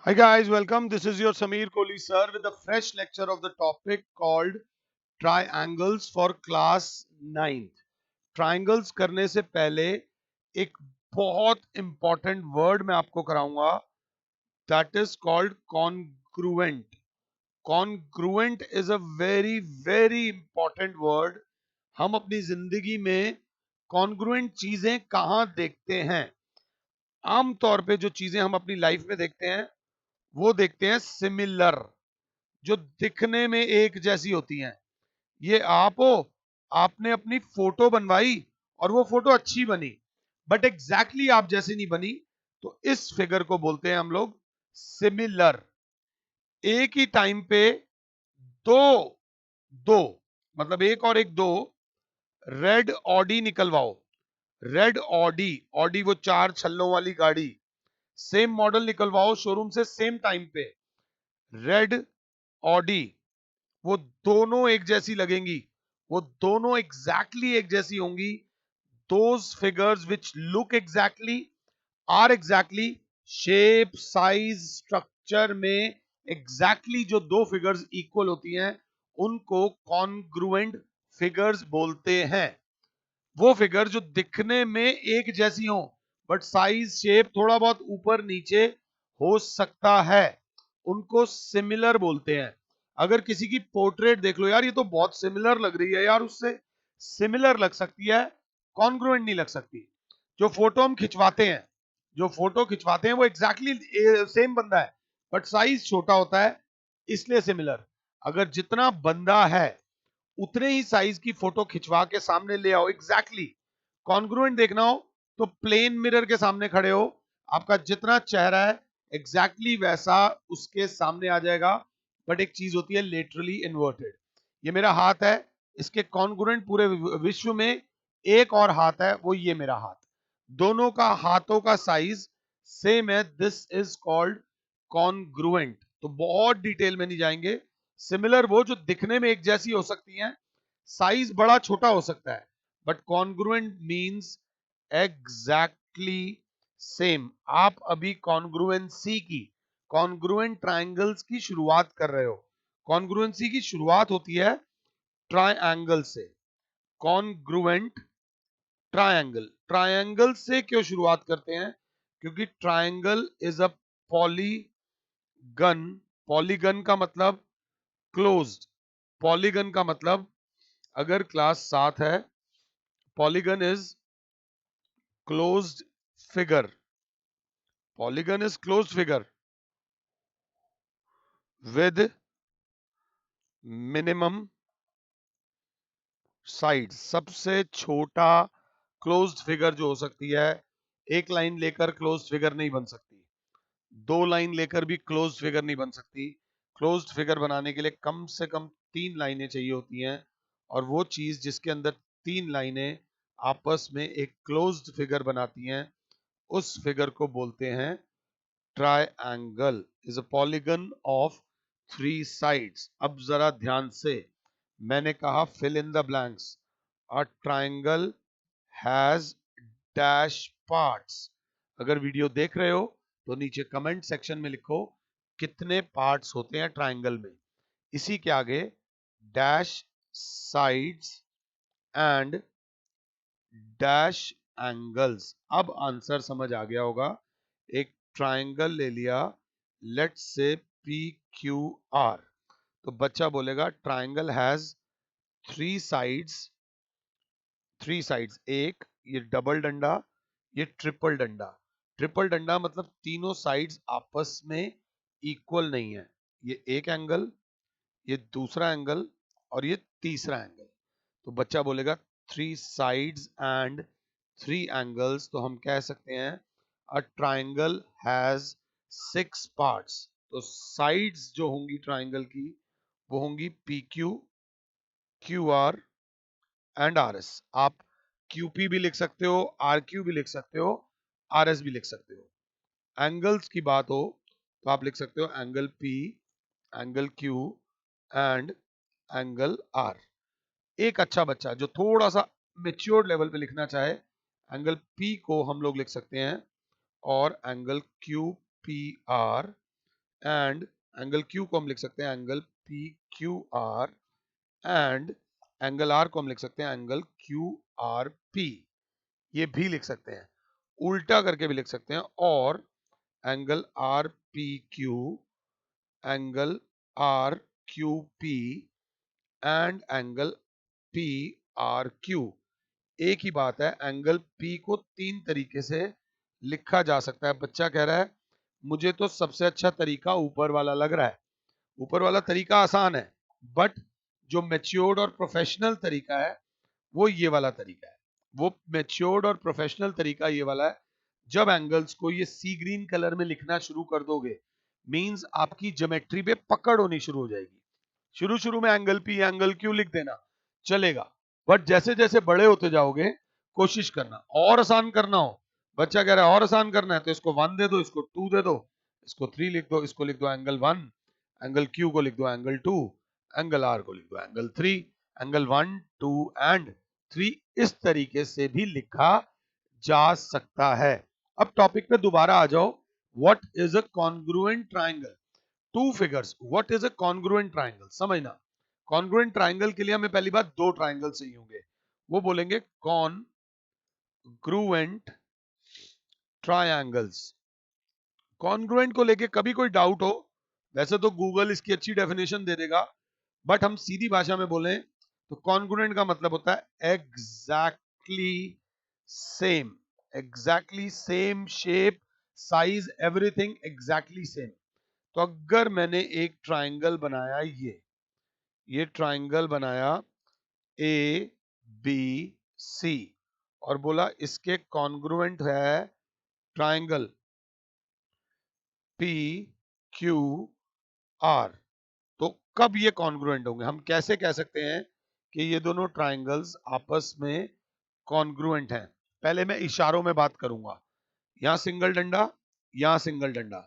Hi guys, welcome. This is your Sameer Kohli sir with a fresh lecture of the topic called Triangles for Class 9th. Triangles करने से पहले एक बहुत important word मैं आपको कराऊंगा, that is called congruent. Congruent is a very important word. हम अपनी जिंदगी में congruent चीजें कहां देखते हैं? आमतौर पे जो चीजें हम अपनी लाइफ में देखते हैं वो देखते हैं सिमिलर, जो दिखने में एक जैसी होती हैं। ये आप हो, आपने अपनी फोटो बनवाई और वो फोटो अच्छी बनी, बट एग्जैक्टली आप जैसी नहीं बनी, तो इस फिगर को बोलते हैं हम लोग सिमिलर। एक ही टाइम पे दो दो मतलब एक और एक दो रेड ऑडी निकलवाओ। रेड ऑडी, ऑडी वो चार छल्लों वाली गाड़ी, सेम मॉडल निकलवाओ शोरूम से सेम टाइम पे। रेड ऑडी, वो दोनों एक जैसी लगेंगी, वो दोनों एग्जैक्टली एक जैसी होंगी। Those figures which look exactly are exactly shape size structure में एग्जैक्टली जो दो फिगर्स इक्वल होती हैं उनको कॉन्ग्रुएंट फिगर्स बोलते हैं। वो फिगर जो दिखने में एक जैसी हो बट साइज शेप थोड़ा बहुत ऊपर नीचे हो सकता है, उनको सिमिलर बोलते हैं। अगर किसी की पोर्ट्रेट देख लो, यार ये तो बहुत सिमिलर लग रही है, यार उससे सिमिलर लग सकती है, कॉन्ग्रुएंट नहीं लग सकती। जो फोटो हम खिंचवाते हैं, जो फोटो खिंचवाते हैं वो एग्जैक्टली सेम बंदा है बट साइज छोटा होता है, इसलिए सिमिलर। अगर जितना बंदा है उतने ही साइज की फोटो खिंचवा के सामने ले आओ, एग्जैक्टली कॉन्ग्रुएंट देखना हो तो प्लेन मिरर के सामने खड़े हो, आपका जितना चेहरा है एग्जैक्टली वैसा उसके सामने आ जाएगा। बट एक चीज होती है लेटरली इन्वर्टेड। ये मेरा हाथ है, इसके कॉन्ग्रुएंट पूरे विश्व में एक और हाथ है, वो ये मेरा हाथ। दोनों का हाथों का साइज सेम है, दिस इज कॉल्ड कॉन्ग्रुएंट। तो बहुत डिटेल में नहीं जाएंगे। सिमिलर वो जो दिखने में एक जैसी हो सकती हैं, साइज बड़ा छोटा हो सकता है, but congruent means exactly same. आप अभी कॉन्ग्रुएंसी की, कॉन्ग्रुएंट ट्रायंगल्स की शुरुआत कर रहे हो। कॉन्ग्रुएंसी की शुरुआत होती है ट्रायंगल से। कॉन्ग्रुएंट ट्रायंगल, ट्रायंगल से क्यों शुरुआत करते हैं? क्योंकि triangle is a polygon. Polygon का मतलब क्लोज्ड। पॉलीगन का मतलब, अगर क्लास 7 है, polygon is closed figure. Polygon is closed figure with minimum side. सबसे छोटा क्लोज्ड फिगर जो हो सकती है, एक लाइन लेकर क्लोज्ड फिगर नहीं बन सकती, दो लाइन लेकर भी क्लोज्ड फिगर नहीं बन सकती। क्लोज्ड फिगर बनाने के लिए कम से कम 3 लाइनें चाहिए होती हैं, और वो चीज जिसके अंदर 3 लाइनें आपस में एक क्लोज्ड फिगर बनाती हैं, उस फिगर को बोलते हैं triangle. Is a polygon of 3 sides. अब जरा ध्यान से, मैंने कहा fill in the blanks. A triangle has dash parts. अगर वीडियो देख रहे हो तो नीचे कमेंट सेक्शन में लिखो कितने पार्ट्स होते हैं ट्रायंगल में। इसी के आगे dash sides and dash angles. अब आंसर समझ आ गया होगा। एक ट्रायंगल ले लिया, let's say P Q are, तो बच्चा बोलेगा ट्रायंगल हैज 3 साइड्स। 3 साइड्स, एक ये डबल डंडा, ये ट्रिपल डंडा। ट्रिपल डंडा मतलब तीनों साइड्स आपस में इक्वल नहीं है। ये एक एंगल, ये दूसरा एंगल, और ये तीसरा एंगल। तो बच्चा बोलेगा 3 साइड्स एंड 3 एंगल्स, तो हम कह सकते हैं अ ट्राइंगल हैज 6 पार्ट्स। तो साइड्स जो होंगी ट्राइंगल की वो होंगी P Q, Q R and R S. आप क्यू पी भी लिख सकते हो, आर क्यू भी लिख सकते हो, आर एस भी लिख सकते हो। एंगल्स की बात हो तो आप लिख सकते हो angle P, angle Q and angle R. एक अच्छा बच्चा जो थोड़ा सा मेच्योर्ड लेवल पे लिखना चाहे, एंगल पी को हम लोग लिख सकते हैं और angle Q P R and angle Q को हम लिख सकते हैं angle P Q R, and angle R को हम लिख सकते हैं एंगल क्यू आर पी, ये भी लिख सकते हैं, उल्टा करके भी लिख सकते हैं, और angle R P Q, angle R Q P and angle P R Q. एक ही बात है, एंगल पी को तीन तरीके से लिखा जा सकता है। बच्चा कह रहा है मुझे तो सबसे अच्छा तरीका ऊपर वाला लग रहा है। ऊपर वाला तरीका आसान है, बट जो मैच्योर्ड और प्रोफेशनल तरीका है वो ये वाला तरीका है। वो मैच्योर्ड और प्रोफेशनल तरीका ये वाला है, जब एंगल्स को ये सी ग्रीन कलर में लिखना शुरू कर दोगे, मींस आपकी ज्योमेट्री पे पकड़ होनी शुरू हो जाएगी। शुरू शुरू में एंगल पी एंगल क्यू लिख देना चलेगा, बट जैसे जैसे बड़े होते जाओगे कोशिश करना और आसान करना हो। बच्चा कह रहा है और आसान करना है तो इसको 1 दे दो, इसको 2 दे दो, इसको 3 लिख दो, इसको लिख दो एंगल 1, एंगल क्यू को लिख दो एंगल 2, एंगल आर को लिख दो एंगल 3, एंगल 1 2 एंड 3 इस तरीके से भी लिखा जा सकता है। अब टॉपिक पे दोबारा आ जाओ। What is a congruent triangle? Two figures, what is a congruent triangle? समझना, कॉन्ग्रुएंट ट्राइंगल के लिए हमें पहली बात दो ट्राइंगल चाहिए होंगे, वो बोलेंगे कॉन्ग्रुएंट ट्रायंगल्स। कॉन्ग्रुएंट को लेके कभी कोई डाउट हो, वैसे तो गूगल इसकी अच्छी डेफिनेशन दे देगा, बट हम सीधी भाषा में बोलें तो कॉन्ग्रुएंट का मतलब होता है exactly same, exactly same shape, size, everything exactly same. तो अगर मैंने एक ट्राइंगल बनाया, ये ट्राइंगल बनाया ए बी सी, और बोला इसके कॉन्ग्रुएंट है ट्राइंगल पी क्यू आर, तो कब ये कॉन्ग्रुएंट होंगे? हम कैसे कह सकते हैं कि ये दोनों ट्राइंगल्स आपस में कॉन्ग्रुएंट हैं? पहले मैं इशारों में बात करूंगा। यहां सिंगल डंडा, यहां सिंगल डंडा,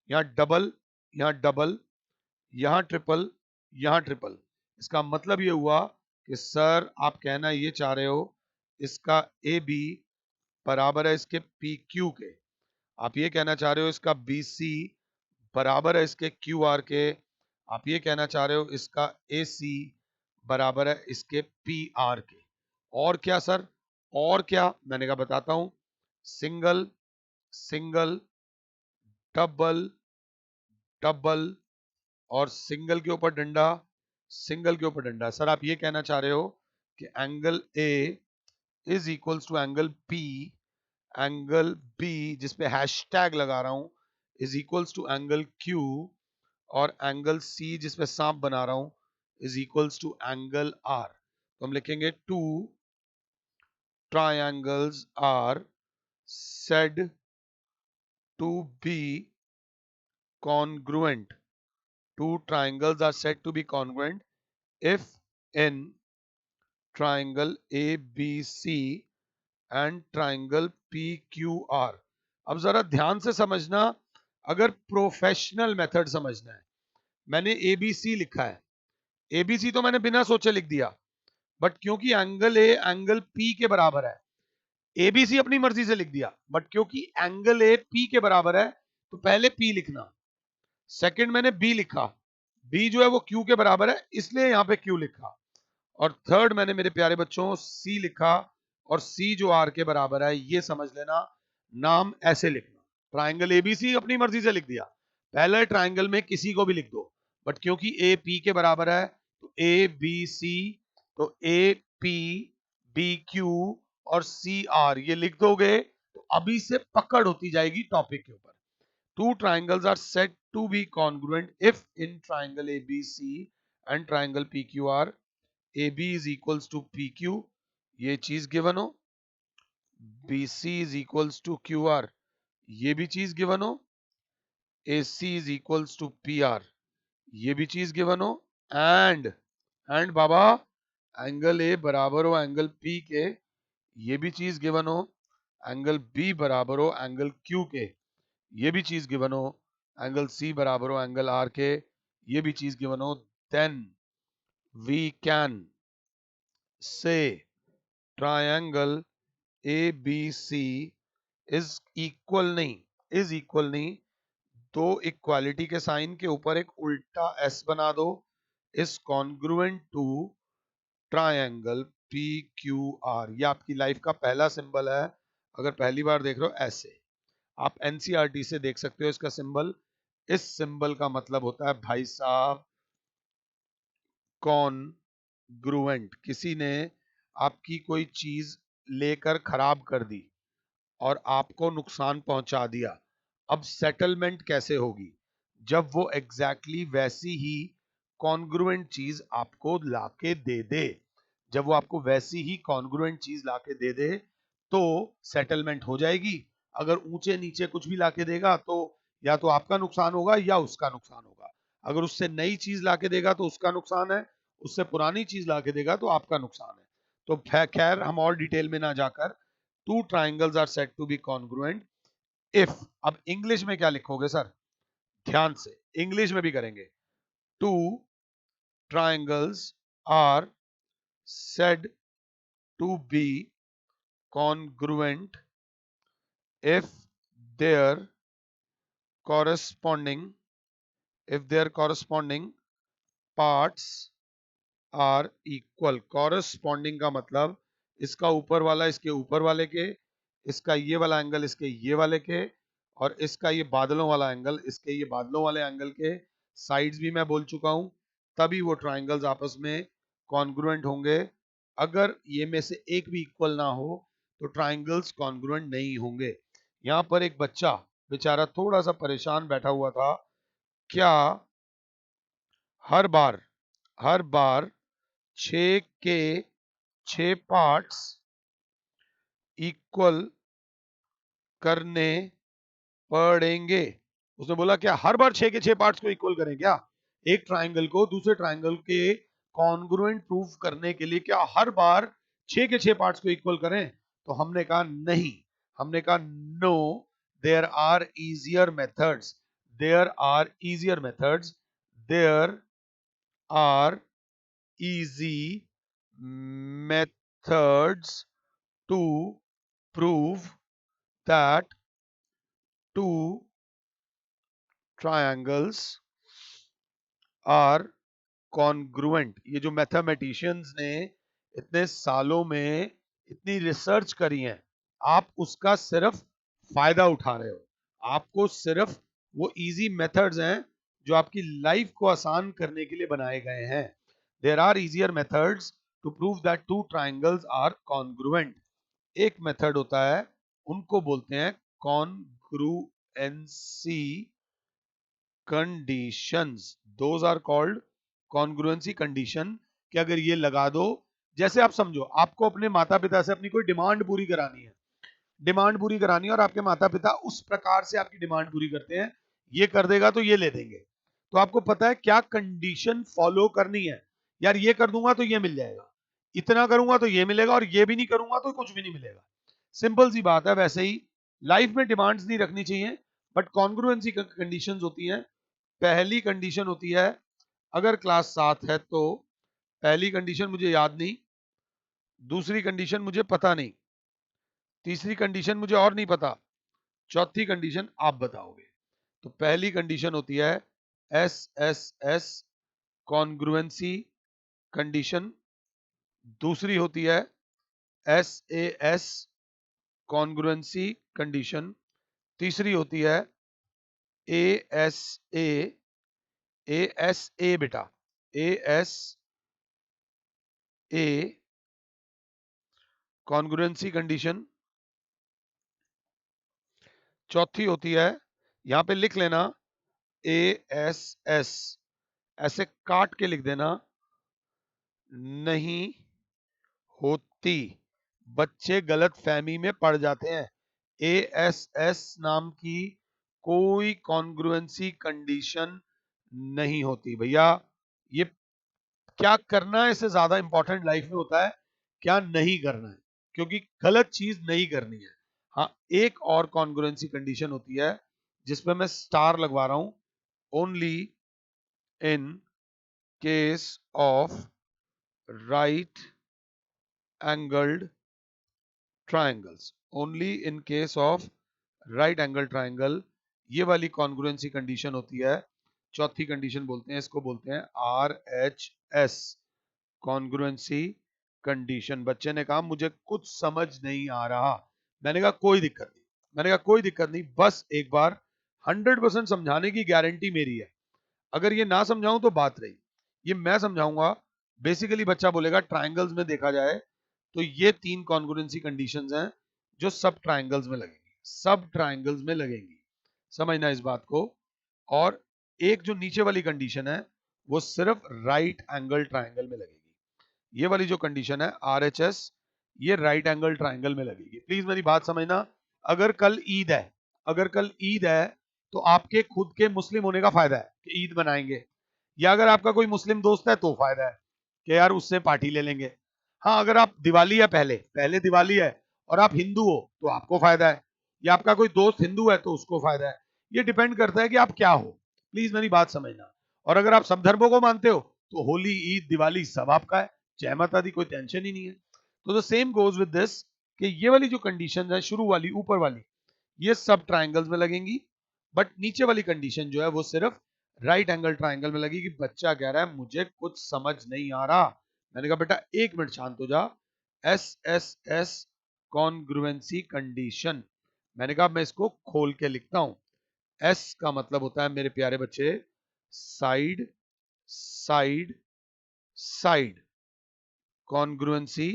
यहां डबल, यहां डबल, यहां ट्रिपल, यहां ट्रिपल। इसका मतलब ये हुआ कि सर आप कहना ये चाह रहे हो इसका ए बी बराबर है इसके पी क्यू के, आप ये कहना चाह रहे हो इसका बी सी बराबर है इसके क्यू आर के, आप ये कहना चाह रहे हो इसका ए सी बराबर है इसके पी आर के। और क्या सर? और क्या? मैंने कहा बताता हूं, सिंगल सिंगल, डबल डबल, और सिंगल के ऊपर डंडा, सिंगल के ऊपर डंडा। सर आप ये कहना चाह रहे हो कि angle A is equals to angle P, angle B जिसपे हैशटैग लगा रहा हूं is equals to angle Q, और एंगल सी जिसपे सांप बना रहा हूं is equals to angle R. तो हम लिखेंगे two triangles are said to be congruent. Two triangles are said to be congruent if in triangle ABC and triangle PQR. अब जरा ध्यान से समझना, अगर प्रोफेशनल मेथड समझना है, मैंने ABC लिखा है, ABC तो मैंने बिना सोचे लिख दिया, बट क्योंकि एंगल ए एंगल P के बराबर है, ABC अपनी मर्जी से लिख दिया, बट क्योंकि एंगल ए P के बराबर है तो पहले P लिखना, सेकंड मैंने बी लिखा, बी जो है वो क्यू के बराबर है इसलिए यहां पे क्यू लिखा, और थर्ड मैंने मेरे प्यारे बच्चों सी लिखा, और सी जो आर के बराबर है ये समझ लेना, नाम ऐसे लिखना। ट्राइंगल एबीसी अपनी मर्जी से लिख दिया, पहले ट्राइंगल में किसी को भी लिख दो, बट क्योंकि ए पी के बराबर है तो ए बी सी, तो ए पी बी क्यू और सी आर ये लिख दोगे तो अभी से पकड़ होती जाएगी टॉपिक के ऊपर। Two triangles are said to be congruent if in triangle ABC and triangle PQR AB is equals to PQ, ये चीज गिवन हो, BC is equals to QR, ये भी चीज गिवन हो, AC is equals to PR, ये भी चीज गिवन हो, एंड बाबा एंगल A बराबर हो एंगल P के, ये भी चीज गिवन हो, एंगल B बराबर हो एंगल Q के, ये भी चीज गिवन हो, एंगल सी बराबर हो एंगल आर के, ये भी चीज गिवन हो, then we can say triangle A B C is equal नहीं तो इक्वालिटी के साइन के ऊपर एक उल्टा एस बना दो, is congruent to triangle P Q R. ये आपकी लाइफ का पहला सिंबल है, अगर पहली बार देख रहे हो ऐसे। आप एनसीईआरटी से देख सकते हो इसका सिंबल। इस सिंबल का मतलब होता है भाई साहब कॉन्ग्रुएंट। किसी ने आपकी कोई चीज लेकर खराब कर दी और आपको नुकसान पहुंचा दिया। अब सेटलमेंट कैसे होगी? जब वो एग्जैक्टली वैसी ही कॉन्ग्रुएंट चीज आपको लाके दे दे। जब वो आपको वैसी ही कॉन्ग्रुएंट चीज लाके दे दे तो सेटलमेंट हो जाएगी। अगर ऊंचे नीचे कुछ भी लाके देगा तो या तो आपका नुकसान होगा या उसका नुकसान होगा। अगर उससे नई चीज लाके देगा तो उसका नुकसान है, उससे पुरानी चीज लाके देगा तो आपका नुकसान है। तो खैर हम और डिटेल में ना जाकर, two triangles are said to be congruent if, अब इंग्लिश में क्या लिखोगे सर? ध्यान से इंग्लिश में भी करेंगे। Two triangles are said to be congruent if their corresponding parts are equal. Corresponding का मतलब इसका ऊपर वाला इसके ऊपर वाले के, इसका ये वाला एंगल इसके ये वाले के, और इसका ये बादलों वाला एंगल इसके ये बादलों वाले एंगल के। साइड्स भी मैं बोल चुका हूं, तभी वो ट्राइंगल्स आपस में कॉन्ग्रुएंट होंगे। अगर ये में से एक भी इक्वल ना हो तो ट्राइंगल्स कॉन्ग्रुएंट नहीं होंगे। यहाँ पर एक बच्चा बेचारा थोड़ा सा परेशान बैठा हुआ था। क्या हर बार 6 के 6 पार्ट्स इक्वल करने पड़ेंगे? उसने बोला क्या हर बार 6 के 6 पार्ट्स को इक्वल करें क्या? एक ट्राइंगल को दूसरे ट्राइंगल के कॉन्ग्रुएंट प्रूफ करने के लिए क्या हर बार 6 के 6 पार्ट्स को इक्वल करें? तो हमने कहा नहीं। हमने कहा no, there are easier methods, there are easier methods, there are easy methods to prove that two triangles are congruent। ये जो मैथमेटिशियंस ने इतने सालों में इतनी रिसर्च करी है, आप उसका सिर्फ फायदा उठा रहे हो। आपको सिर्फ वो इजी मेथड्स हैं जो आपकी लाइफ को आसान करने के लिए बनाए गए हैं। There are easier methods to prove that two triangles are congruent. एक मेथड होता है, उनको बोलते हैं congruency conditions. Those are called congruency condition. कि अगर ये लगा दो, जैसे आप समझो आपको अपने माता पिता से अपनी कोई डिमांड पूरी करानी है, डिमांड पूरी करानी है और आपके माता पिता उस प्रकार से आपकी डिमांड पूरी करते हैं, ये कर देगा तो ये ले देंगे। तो आपको पता है क्या कंडीशन फॉलो करनी है। यार ये कर दूंगा तो ये मिल जाएगा, इतना करूंगा तो ये मिलेगा, और ये भी नहीं करूंगा तो कुछ भी नहीं मिलेगा। सिंपल सी बात है। वैसे ही लाइफ में डिमांड्स नहीं रखनी चाहिए, बट कॉन्ग्रुएंसी कंडीशंस होती हैं। पहली कंडीशन होती है, अगर क्लास 7 है तो पहली कंडीशन मुझे याद नहीं, दूसरी कंडीशन मुझे पता नहीं, तीसरी कंडीशन मुझे और नहीं पता, चौथी कंडीशन आप बताओगे। तो पहली कंडीशन होती है S S S congruency condition, दूसरी होती है S A S congruency condition, तीसरी होती है ए एस ए बेटा A S A congruency condition, चौथी होती है, यहां पे लिख लेना ए एस एस, ऐसे काट के लिख देना, नहीं होती। बच्चे गलत फहमी में पड़ जाते हैं। ए एस एस नाम की कोई कॉन्ग्रुएंसी कंडीशन नहीं होती भैया। ये क्या करना है इससे ज्यादा इंपॉर्टेंट लाइफ में होता है क्या नहीं करना है, क्योंकि गलत चीज नहीं करनी है। हाँ, एक और कॉन्ग्रुएंसी कंडीशन होती है जिसपे मैं स्टार लगवा रहा हूं, only in case of right angled triangles, only in case of right angle triangle। ये वाली कॉन्ग्रुएंसी कंडीशन होती है, चौथी कंडीशन बोलते हैं इसको, बोलते हैं RHS कॉन्ग्रुएंसी कंडीशन। बच्चे ने कहा मुझे कुछ समझ नहीं आ रहा। मैंने कहा कोई दिक्कत नहीं, मैंने कहा कोई दिक्कत नहीं, बस एक बार 100% समझाने की गारंटी मेरी है। अगर ये ना समझाऊं तो बात रही, ये मैं समझाऊंगा। बेसिकली बच्चा बोलेगा ट्राइंगल्स में देखा जाए तो ये 3 कॉन्ग्रुएंसी कंडीशंस हैं जो सब ट्राइंगल्स में लगेंगी, सब ट्राइंगल्स में लगेंगी, समझना इस बात को। और एक जो नीचे वाली कंडीशन है वो सिर्फ राइट एंगल ट्राइंगल में लगेगी। ये वाली जो कंडीशन है RHS, ये राइट एंगल ट्राइंगल में लगेगी। प्लीज मेरी बात समझना। अगर कल ईद है, अगर कल ईद है तो आपके खुद के मुस्लिम होने का फायदा है कि ईद मनाएंगे, या अगर आपका कोई मुस्लिम दोस्त है तो फायदा है कि यार उससे पार्टी ले लेंगे। हाँ, अगर आप दिवाली है, पहले पहले दिवाली है और आप हिंदू हो तो आपको फायदा है, या आपका कोई दोस्त हिंदू है तो उसको फायदा है। ये डिपेंड करता है कि आप क्या हो। प्लीज मेरी बात समझना। और अगर आप सब धर्मों को मानते हो तो होली, ईद, दिवाली सब आपका है, जय माता दी, कोई टेंशन ही नहीं है। तो the same goes with this कि ये वाली जो कंडीशन है शुरू वाली, ऊपर वाली, ये सब ट्राइंगल्स में लगेंगी, बट नीचे वाली कंडीशन जो है वो सिर्फ राइट एंगल ट्राइंगल में लगेगी। बच्चा कह रहा है मुझे कुछ समझ नहीं आ रहा। मैंने कहा बेटा एक मिनट शांत हो जा। SSS कॉन्ग्रुएंसी कंडीशन, मैंने कहा मैं इसको खोल के लिखता हूं। S का मतलब होता है मेरे प्यारे बच्चे side, side, side, congruency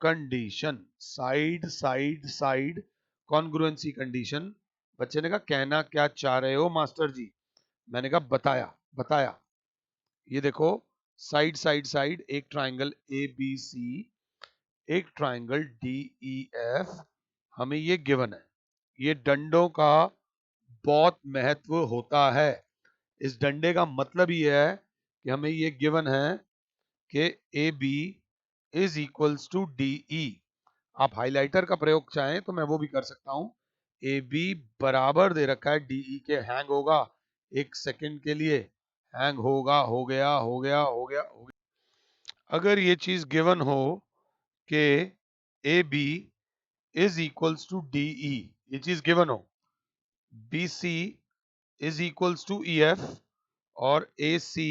condition, side side side, congruency condition. बच्चे ने कहा कहना क्या चाह रहे हो मास्टर जी? मैंने कहा बताया बताया। ये देखो, साइड साइड साइड, एक ट्राइंगल ABC, एक ट्राइंगल DEF, हमें ये गिवन है। ये डंडों का बहुत महत्व होता है। इस डंडे का मतलब ये है कि हमें ये गिवन है कि AB is equals to DE। आप हाइलाइटर का प्रयोग चाहें तो मैं वो भी कर सकता हूं। AB बराबर दे रखा है DE के, हैंग होगा एक सेकंड के लिए, हैंग होगा, हो गया हो गया हो गया हो गया। अगर ये चीज गिवन हो कि AB is equals to DE, ये चीज गिवन हो, BC is equals to EF और AC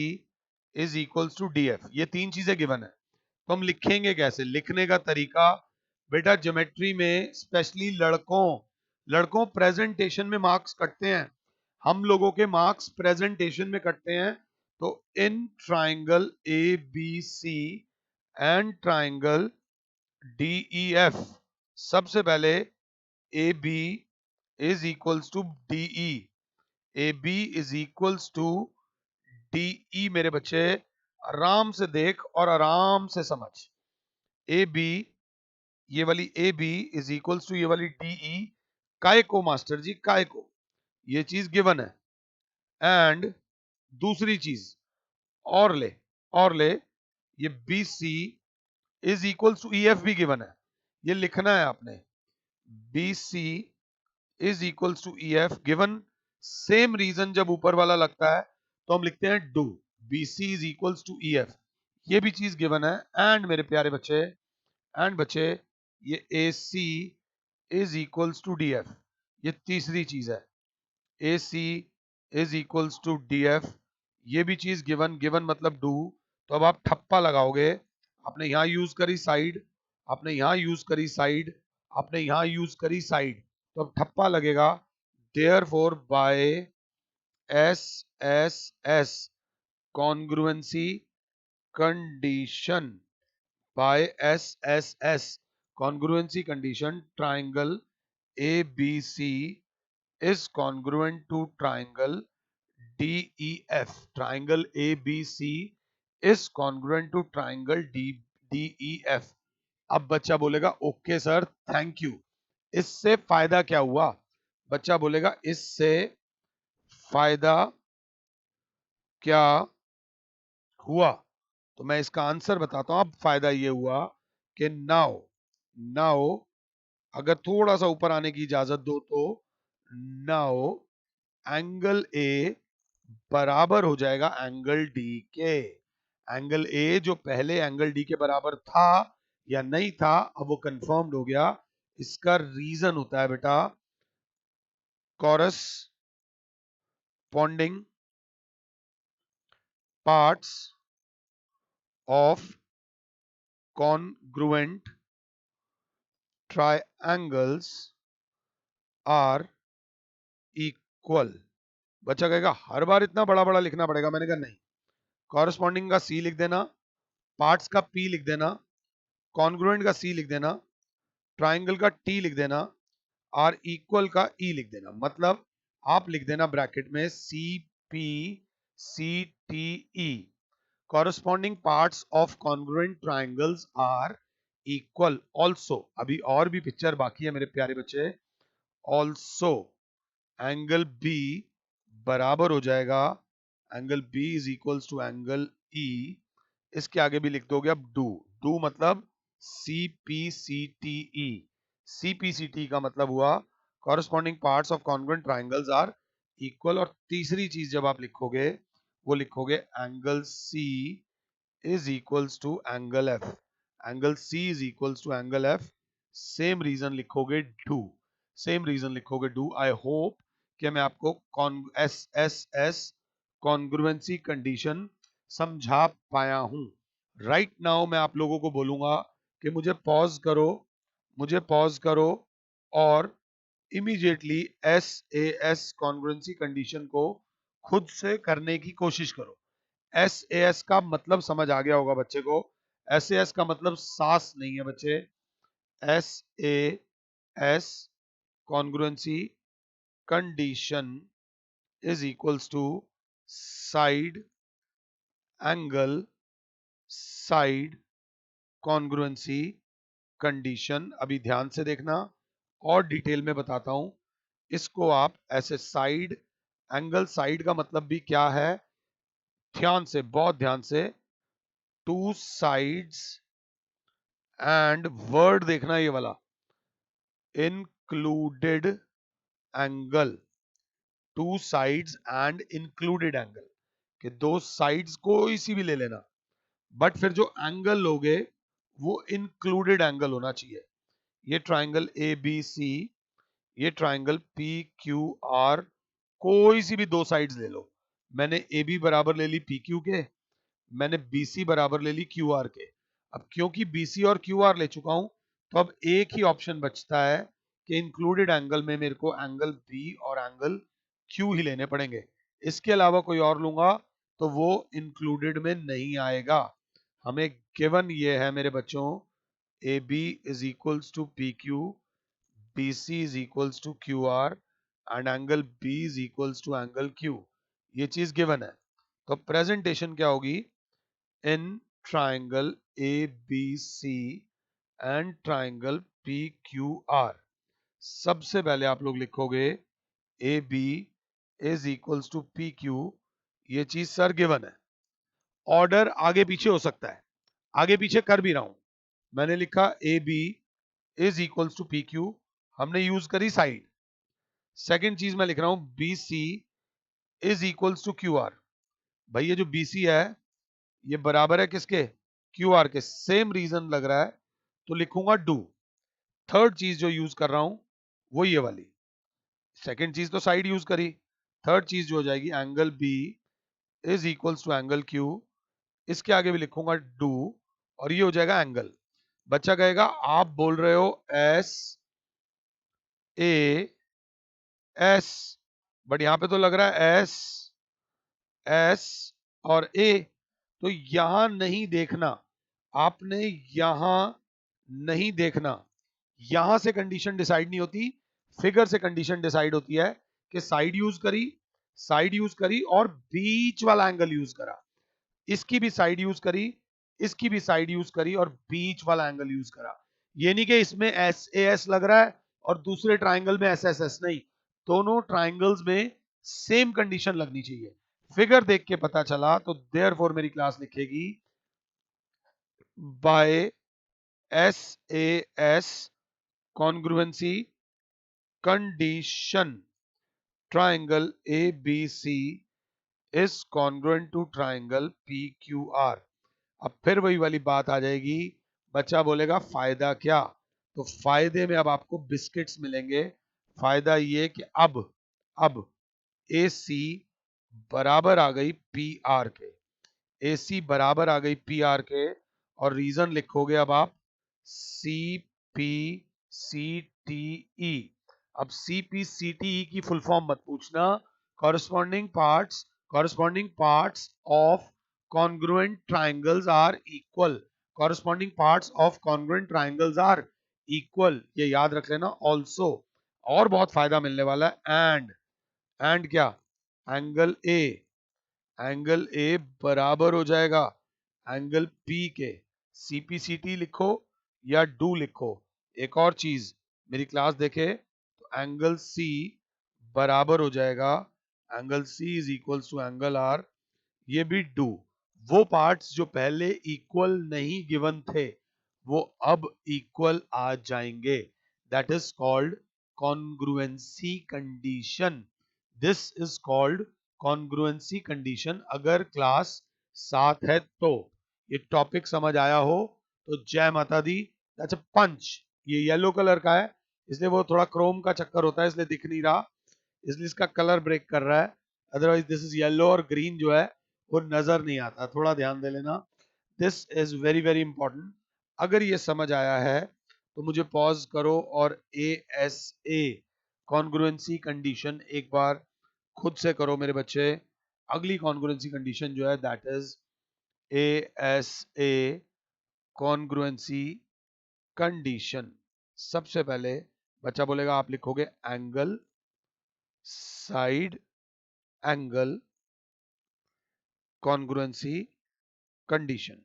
is equals to DF, ये तीन चीजें गिवन है, तो हम लिखेंगे कैसे? लिखने का तरीका बेटा, ज्योमेट्री में स्पेशली लड़कों लड़कों प्रेजेंटेशन में मार्क्स कटते हैं, हम लोगों के मार्क्स प्रेजेंटेशन में कटते हैं। तो in triangle ABC and triangle DEF, सबसे पहले AB is equals to DE, AB is equals to DE। मेरे बच्चे आराम से देख और आराम से समझ। AB, ये वाली AB इज इक्वल्स टू ये वाली DE, काय को मास्टर जी, काय को? ये चीज गिवन है। एंड दूसरी चीज और ले, और ले, ये BC is equals to EF भी गिवन है, ये लिखना है आपने। BC is equals to EF given. Same reason जब ऊपर वाला लगता है तो हम लिखते हैं do, BC is equals to EF, ये भी चीज गिवन है। एंड मेरे प्यारे बच्चे, एंड बच्चे, ये AC is equals to DF, ये तीसरी चीज है। AC is equals to DF, ये भी चीज गिवन, गिवन मतलब डू। तो अब आप ठप्पा लगाओगे, आपने यहां यूज करी साइड, आपने यहां यूज करी साइड, आपने यहां यूज करी साइड, तो अब ठप्पा लगेगा। Therefore by SSS congruency condition, by SSS congruency condition, triangle ABC is congruent to triangle DEF, triangle ABC is congruent to triangle DEF। अब बच्चा बोलेगा ओके सर, थैंक यू। इससे फायदा क्या हुआ? बच्चा बोलेगा इससे फायदा क्या हुआ? तो मैं इसका आंसर बताता हूं। अब फायदा ये हुआ कि नाउ, नाउ अगर थोड़ा सा ऊपर आने की इजाजत दो तो नाउ एंगल ए बराबर हो जाएगा एंगल डी के। एंगल ए जो पहले एंगल डी के बराबर था या नहीं था, अब वो कंफर्म्ड हो गया। इसका रीजन होता है बेटा chorus corresponding parts of congruent triangles are equal। बच्चा कहेगा हर बार इतना बड़ा बड़ा लिखना पड़ेगा, मैंने कहा नहीं, कॉरस्पॉन्डिंग का सी लिख देना, पार्ट्स का पी लिख देना, कॉन्ग्रुएंट का सी लिख देना, ट्राइंगल का टी लिख देना, आर इक्वल का ई लिख देना। मतलब आप लिख देना ब्रैकेट में C P C T E, corresponding parts of congruent triangles are equal also. अभी और भी पिक्चर बाकी है मेरे प्यारे बच्चे। ऑल्सो एंगल बी बराबर हो जाएगा, angle B is equals to angle E, इसके आगे भी लिख दोगे अब डू। डू मतलब C P C T E, C P C T का मतलब हुआ corresponding parts of congruent triangles are equal. और तीसरी चीज जब आप लिखोगे वो लिखोगे angle C is equals to angle F, angle C is equals to angle F। Same reason लिखोगे डू, सेम रीजन लिखोगे डू। आई होप कि मैं आपको S S S congruency condition समझा पाया हूं। राइट नाउ मैं आप लोगों को बोलूंगा कि मुझे पॉज करो, मुझे पॉज करो और immediately S A S congruency condition को खुद से करने की कोशिश करो। एस ए एस का मतलब समझ आ गया होगा बच्चे को। एस ए एस का मतलब सास नहीं है बच्चे। S A S congruency condition is equals to side angle side congruency condition. अभी ध्यान से देखना और डिटेल में बताता हूं। इसको आप ऐसे साइड एंगल, साइड का मतलब भी क्या है, ध्यान से, बहुत ध्यान से, टू साइड्स एंड वर्ड देखना ये वाला, included angle, two sides and included angle, कि दो साइड्स कोई सी भी ले लेना, बट फिर जो एंगल लोगे वो इंक्लूडेड एंगल होना चाहिए। ये ट्राइंगल ए बी सी, ये ट्राइंगल पी क्यू आर, कोई सी भी दो साइड्स ले लो। मैंने ए बी बराबर ले ली पी क्यू के, मैंने BC बराबर ले ली QR के। अब क्योंकि BC और QR ले चुका हूं तो अब एक ही ऑप्शन बचता है कि इंक्लूडेड एंगल में मेरे को एंगल B और एंगल Q ही लेने पड़ेंगे। इसके अलावा कोई और लूंगा तो वो इंक्लूडेड में नहीं आएगा। हमें गिवन ये है मेरे बच्चों, AB is equals to PQ, BC is equals to QR and angle B is equals to angle Q। ये चीज गिवन है। तो प्रेजेंटेशन क्या होगी, in triangle ABC and triangle PQR। सबसे पहले आप लोग लिखोगे AB is equals to PQ, ये चीज सर गिवन है। ऑर्डर आगे पीछे हो सकता है, आगे पीछे कर भी रहा हूं। मैंने लिखा AB is equals to PQ, हमने यूज करी साइड। सेकंड चीज मैं लिख रहा हूं BC is equals to QR। भाई ये जो BC है ये बराबर है किसके, QR के। सेम रीजन लग रहा है तो लिखूंगा डू। थर्ड चीज जो यूज कर रहा हूं वो ये वाली, सेकंड चीज तो साइड यूज करी, थर्ड चीज जो हो जाएगी angle B is equals to angle Q, इसके आगे भी लिखूंगा डू और ये हो जाएगा एंगल। बच्चा कहेगा आप बोल रहे हो एस ए एस, बट यहां पे तो लग रहा है एस एस और ए, तो यहां नहीं देखना आपने, यहां नहीं देखना। यहां से कंडीशन डिसाइड नहीं होती, फिगर से कंडीशन डिसाइड होती है कि साइड यूज करी, साइड यूज करी और बीच वाला एंगल यूज करा। इसकी भी साइड यूज करी, इसकी भी साइड यूज करी और बीच वाला एंगल यूज करा। ये नहीं कि इसमें एस ए एस लग रहा है और दूसरे ट्राइंगल में एस एस एस, नहीं, दोनों ट्राइंगल्स में सेम कंडीशन लगनी चाहिए। फिगर देख के पता चला तो देयरफॉर मेरी क्लास लिखेगी by S A S congruency condition triangle A B C is congruent to triangle P Q R. अब फिर वही वाली बात आ जाएगी, बच्चा बोलेगा फायदा क्या, तो फायदे में अब आपको बिस्किट्स मिलेंगे। फायदा ये कि अब ए सी बराबर आ गई पी आर के, AC बराबर आ गई पी आर के, और रीजन लिखोगे अब आप CPCTE। अब CPCTE की फुल फॉर्म मत पूछना, corresponding parts of congruent triangles are equal, corresponding parts of congruent triangles are equal, ये याद रख लेना। also और बहुत फायदा मिलने वाला है, एंड क्या, एंगल ए बराबर हो जाएगा एंगल पी के। CPCT लिखो या डू लिखो। एक और चीज, मेरी क्लास देखे तो एंगल सी बराबर हो जाएगा, angle C is equals to angle R, ये भी डू। वो पार्ट्स जो पहले इक्वल नहीं गिवन थे वो अब इक्वल आ जाएंगे, that is called congruency condition. This is called congruency condition. अगर क्लास 7 है तो ये टॉपिक समझ आया हो तो जय माता दी। दैट्स अ पंच। ये येलो कलर का है इसलिए वो थोड़ा क्रोम का चक्कर होता है इसलिए दिख नहीं रहा, इसलिए इसका कलर ब्रेक कर रहा है। अदरवाइज दिस इज येलो और ग्रीन जो है वो नजर नहीं आता, थोड़ा ध्यान दे लेना। This is very very important. अगर ये समझ आया है तो मुझे पॉज करो और ASA कॉन्ग्रुएंसी कंडीशन एक बार खुद से करो मेरे बच्चे। अगली कॉन्ग्रुएंसी कंडीशन जो है that is ASA congruency condition. सबसे पहले बच्चा बोलेगा आप लिखोगे angle, side angle congruency condition.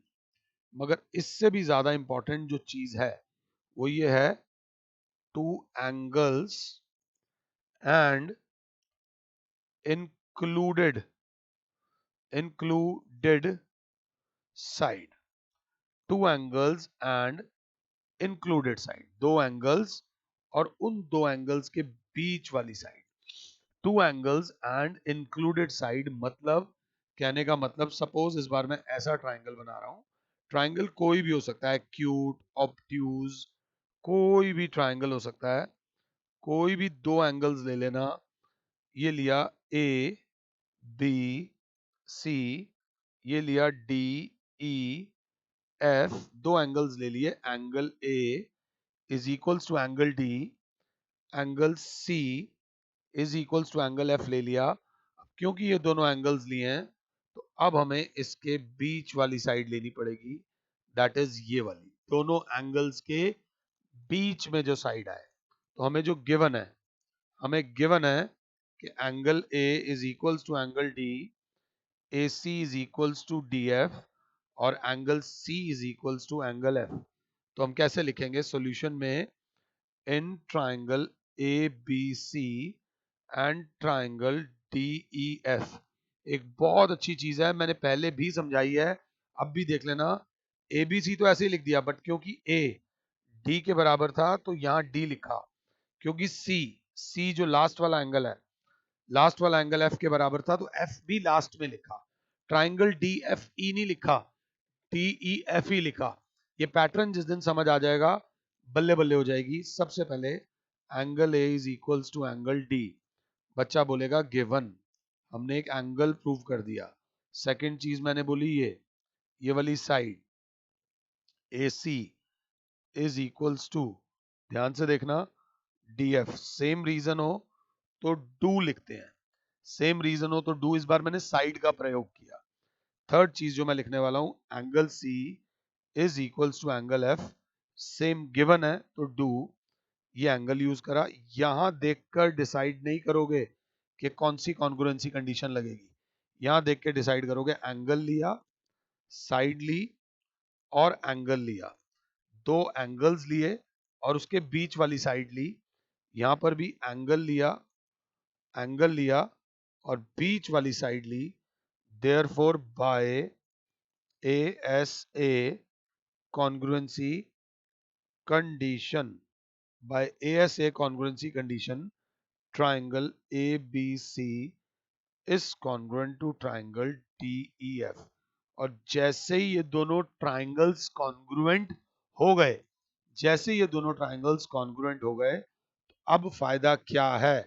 मगर इससे भी ज्यादा इंपॉर्टेंट जो चीज है वो ये है two angles and included side. Two angles and included side, दो एंगल्स और उन दो एंगल्स के बीच वाली side. Two angles and included side मतलब, कहने का मतलब सपोज इस बार मैं ऐसा ट्राइंगल बना रहा हूं। ट्राइंगल कोई भी हो सकता है, क्यूट, ऑब्ट्यूज, कोई भी ट्राइंगल हो सकता है। कोई भी दो एंगल्स ले लेना, ये लिया ए बी सी, ये लिया डी ई एफ, दो एंगल्स ले लिए। Angle A is equals to angle D, angle C is equals to angle F ले लिया। क्योंकि ये दोनों एंगल्स लिए हैं तो अब हमें इसके बीच वाली साइड लेनी पड़ेगी, दैट इज ये वाली। दोनों एंगल्स के बीच में जो साइड आए, तो हमें जो गिवन है, हमें गिवन है कि angle A is equals to angle D, A C is equals to D F, और angle C is equals to angle F. तो हम कैसे लिखेंगे सॉल्यूशन में, in triangle A B C and triangle D E F. एक बहुत अच्छी चीज है, मैंने पहले भी समझाई है, अब भी देख लेना। ए बी सी तो ऐसे ही लिख दिया, बट क्योंकि ए डी के बराबर था तो यहां डी लिखा। क्योंकि सी जो लास्ट वाला एंगल है, लास्ट वाला एंगल एफ के बराबर था तो एफ भी लास्ट में लिखा। ट्राइंगल डी एफ ई नहीं लिखा, टी ई एफ ही लिखा। ये पैटर्न जिस दिन समझ आ जाएगा बल्ले बल्ले हो जाएगी। सबसे पहले angle A is equals to angle D, बच्चा बोलेगा गिवन, हमने एक एंगल प्रूव कर दिया। सेकंड चीज मैंने बोली ये वाली side A C is equals to, ध्यान से देखना, डी एफ। सेम रीजन हो तो डू लिखते हैं, सेम रीजन हो तो डू, इस बार मैंने साइड का प्रयोग किया। थर्ड चीज जो मैं लिखने वाला हूं, angle C is equals to angle F, same given है तो डू, ये एंगल यूज करा। यहां देखकर डिसाइड नहीं करोगे कि कौन सी कॉन्ग्रुएंसी कंडीशन लगेगी, यहां देख के डिसाइड करोगे। एंगल लिया, साइड ली और एंगल लिया, दो एंगल्स लिए और उसके बीच वाली साइड ली। यहां पर भी एंगल लिया और बीच वाली साइड ली। Therefore by ASA congruency condition, by ASA congruency condition, triangle ABC is congruent to triangle DEF। और जैसे ही ये दोनों ट्राइंगल्स कॉन्ग्रुएंट हो गए, जैसे ये दोनों ट्राइंगल्स कॉन्ग्रुएंट हो गए, अब फायदा क्या है,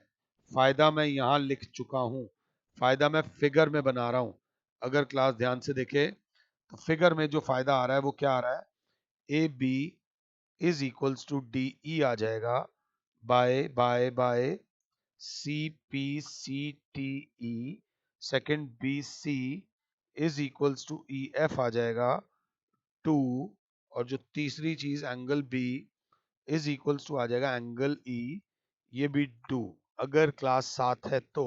फायदा मैं यहां लिख चुका हूं। फायदा मैं फिगर में बना रहा हूं, अगर क्लास ध्यान से देखे तो फिगर में जो फायदा आ रहा है वो क्या आ रहा है, A B is equals to D E आ जाएगा by C P C T E, second B C is equals to E F आ जाएगा 2, और जो तीसरी चीज angle B is equals to आ जाएगा एंगल ई, ये भी 2 अगर क्लास 7 है तो।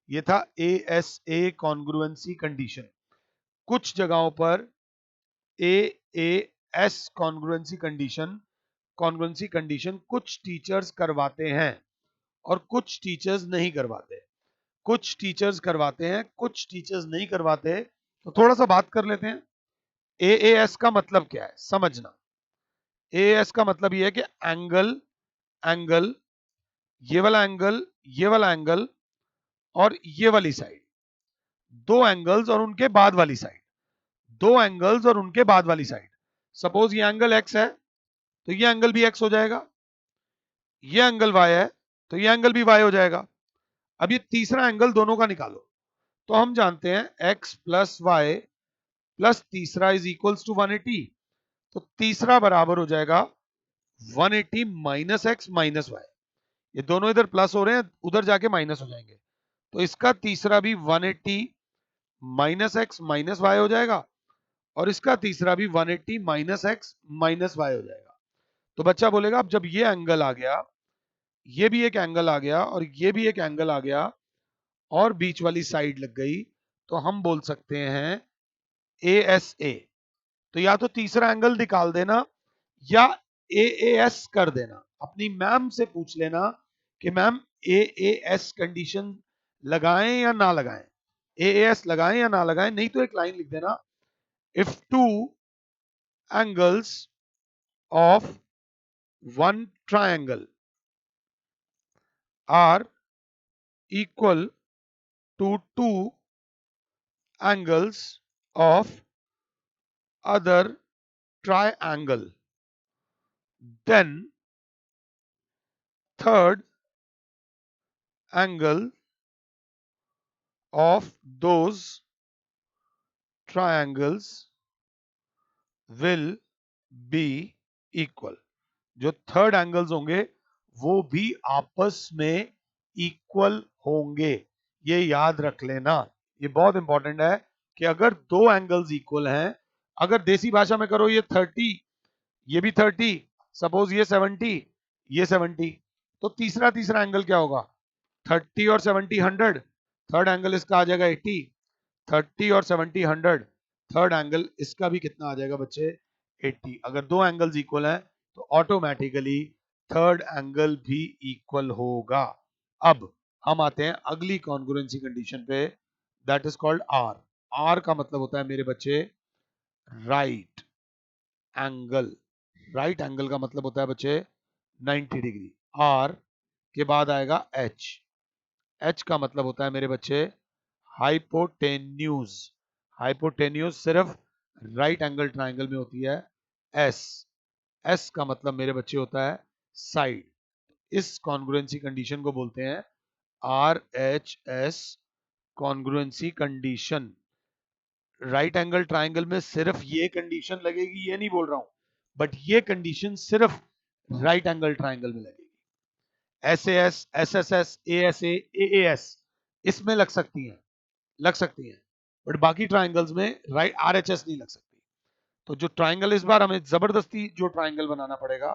ये था A S A congruency condition. कुछ जगहों पर ए ए एस कॉन्ग्रुएंसी कंडीशन कुछ टीचर्स करवाते हैं और कुछ टीचर्स नहीं करवाते। कुछ टीचर्स करवाते हैं, कुछ टीचर्स नहीं करवाते। तो थोड़ा सा बात कर लेते हैं। ए एस का मतलब क्या है समझना। ए एस का मतलब ये है कि एंगल एंगल ये वाला एंगल, ये वाला एंगल और ये वाली साइड, दो एंगल्स और उनके बाद वाली साइड, दो एंगल्स और उनके बाद वाली साइड। सपोज ये एंगल एक्स है तो ये एंगल भी एक्स हो जाएगा, ये एंगल वाई है तो ये एंगल भी वाई हो जाएगा। अब ये तीसरा एंगल दोनों का निकालो। तो हम जानते हैं एक्स प्लस वाई प्लस तीसरा इज इक्वल्स टू 180। तो तीसरा बराबर हो जाएगा 180 माइनस एक्स माइनस वाई। ये दोनों इधर प्लस हो रहे हैं, उधर जाके माइनस हो जाएंगे। तो इसका तीसरा भी 180 माइनस एक्स माइनस वाई हो जाएगा और इसका तीसरा भी 180 माइनस एक्स माइनस वाई हो जाएगा। तो बच्चा बोलेगा अब जब ये एंगल आ गया, ये भी एक एंगल आ गया और ये भी एक एंगल आ गया और बीच वाली साइड लग गई, तो हम बोल सकते हैं ए एस ए। तो या तो तीसरा एंगल निकाल देना या ए एस कर देना। अपनी मैम से पूछ लेना कि मैम ए एस कंडीशन लगाएं या ना लगाएं, ए एस लगाएं या ना लगाएं। नहीं तो एक लाइन लिख देना, if two angles of one triangle are equal to two angles of other triangle, then third angle of those triangles will be equal। जो थर्ड एंगल्स होंगे वो भी आपस में इक्वल होंगे, ये याद रख लेना। ये बहुत इंपॉर्टेंट है कि अगर दो एंगल्स इक्वल हैं, अगर देसी भाषा में करो ये 30 ये भी 30, सपोज ये 70 ये 70, तो तीसरा तीसरा एंगल क्या होगा, 30 और 70 100, थर्ड एंगल इसका आ जाएगा 80। 30 और 70 100, थर्ड एंगल इसका भी कितना आ जाएगा बच्चे, 80। अगर दो एंगल्स इक्वल हैं तो ऑटोमेटिकली थर्ड एंगल भी इक्वल होगा। अब हम आते हैं अगली कॉन्ग्रुएंसी कंडीशन पे, that is called R. R का मतलब होता है मेरे बच्चे राइट एंगल। राइट एंगल का मतलब होता है बच्चे 90 डिग्री। आर के बाद आएगा एच। एच का मतलब होता है मेरे बच्चे हाइपोटेन्यूज। हाइपोटेन्यूज सिर्फ राइट एंगल ट्राइंगल में होती है। एस, एस का मतलब मेरे बच्चे होता है साइड। इस कॉन्ग्रुएंसी कंडीशन को बोलते हैं R H S congruency condition. Right angle triangle में सिर्फ ये कंडीशन लगेगी ये नहीं बोल रहा हूं, बट ये कंडीशन सिर्फ राइट एंगल ट्राइंगल में लगेगी। S S S S A S इसमें लग सकती हैं, बट बाकी ट्राइंगल्स में राइट आर एच एस नहीं लग सकती। तो जो ट्राइंगल इस बार हमें जबरदस्ती जो ट्राइंगल बनाना पड़ेगा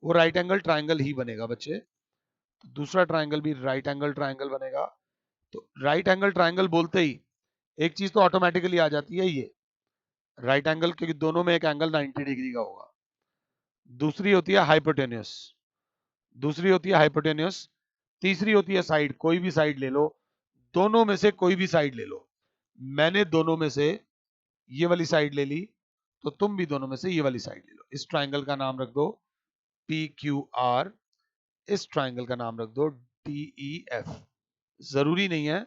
वो राइट एंगल ट्राइंगल ही बनेगा बच्चे। तो दूसरा ट्राइंगल भी राइट एंगल ट्राइंगल बनेगा। तो राइट एंगल ट्राइंगल बोलते ही एक चीज तो ऑटोमेटिकली आ जाती है, ये राइट एंगल, क्योंकि दोनों में एक एंगल 90 डिग्री का होगा। दूसरी होती है हाइपोटेन्यूस, दूसरी होती है हाइपोटेन्यूस। तीसरी होती है साइड, कोई भी साइड ले लो, दोनों में से कोई भी साइड ले लो। मैंने दोनों में से ये वाली साइड ले ली, तो तुम भी दोनों में से ये वाली साइड ले लो। इस ट्राइंगल का नाम रख दो पी क्यू आर, इस ट्राइंगल का नाम रख दो डी ई एफ। जरूरी नहीं है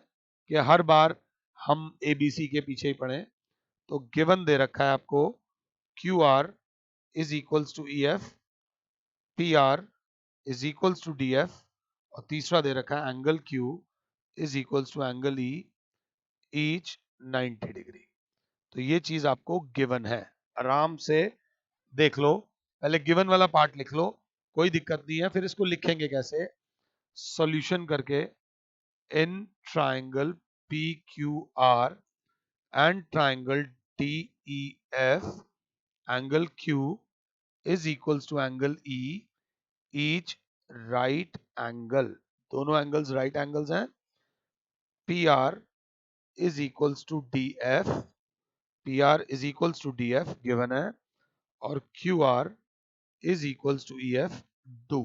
कि हर बार हम एबीसी के पीछे ही पढ़ें। तो गिवन दे रखा है आपको Q R is equals to E F, P R is equals to D F, और तीसरा दे रखा है angle Q is equals to angle E each 90 degree. तो ये चीज आपको गिवन है, आराम से देख लो, पहले गिवन वाला पार्ट लिख लो, कोई दिक्कत नहीं है। फिर इसको लिखेंगे कैसे, सॉल्यूशन करके, in triangle P Q R and triangle D E F, angle Q is equals to angle E, each right angle, दोनों एंगल्स राइट एंगल्स हैं, PR is equals to DF, PR is equals to DF given है, और QR is equals to EF do.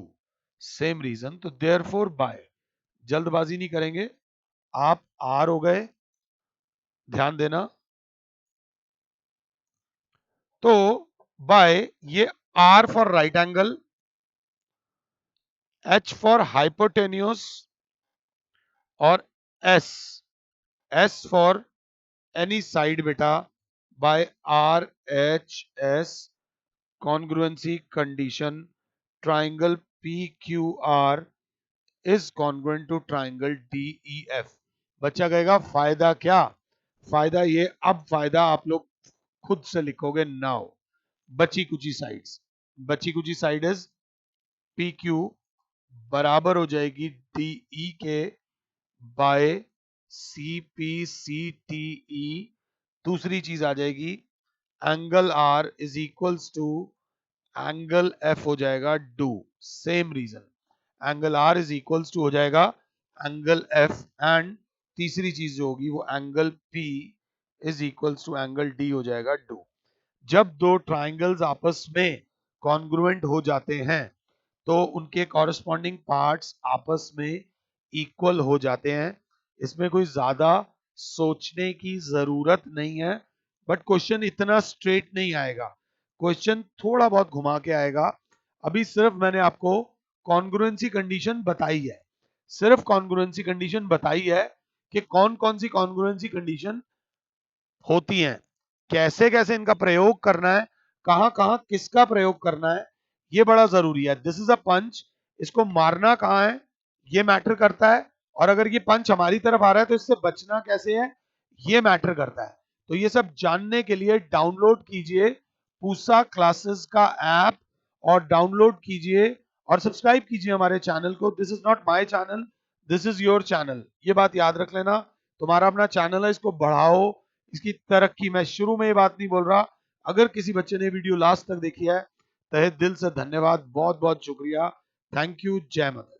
Same reason, तो therefore by, जल्दबाजी नहीं करेंगे, आप R हो गए, ध्यान देना। तो बाय ये R for right angle, H for hypotenuse, और S फॉर एनी साइड बेटा, by RHS congruency condition, triangle PQR is congruent to triangle DEF। बच्चा कहेगा फायदा क्या, फायदा ये, अब फायदा आप लोग खुद से लिखोगे नाउ। बची कुची साइड्स, बची कुची साइड इज PQ बराबर हो जाएगी DE के बाय CPCTE। दूसरी चीज आ जाएगी angle R is equals to angle F हो जाएगा do. Same reason, angle R is equals to हो जाएगा एंगल F, एंड तीसरी चीज जो होगी वो angle P is equals to angle D हो जाएगा डू। जब दो ट्राइंगल्स आपस में कॉन्ग्रुएंट हो जाते हैं तो उनके कॉरेस्पॉन्डिंग पार्ट्स आपस में इक्वल हो जाते हैं। इसमें कोई ज्यादा सोचने की जरूरत नहीं है, बट क्वेश्चन इतना स्ट्रेट नहीं आएगा, क्वेश्चन थोड़ा बहुत घुमा के आएगा। अभी सिर्फ मैंने आपको कॉन्ग्रुएंसी कंडीशन बताई है, सिर्फ कॉन्ग्रुएंसी कंडीशन बताई है कि कौन कौन सी कॉन्ग्रुएंसी कंडीशन होती हैं, कैसे कैसे इनका प्रयोग करना है, कहां कहां किसका प्रयोग करना है, ये बड़ा जरूरी है। दिस इज अ पंच, इसको मारना कहां है ये मैटर करता है, और अगर ये पंच हमारी तरफ आ रहा है तो इससे बचना कैसे है ये मैटर करता है। तो ये सब जानने के लिए डाउनलोड कीजिए पूसा क्लासेस का ऐप, और डाउनलोड कीजिए और सब्सक्राइब कीजिए हमारे चैनल को। This is not my channel, this is your channel, ये बात याद रख लेना। तुम्हारा अपना चैनल है, इसको बढ़ाओ, इसकी तरक्की। मैं शुरू में ये बात नहीं बोल रहा, अगर किसी बच्चे ने वीडियो लास्ट तक देखी है, तहे दिल से धन्यवाद, बहुत बहुत शुक्रिया, थैंक यू, जय माता।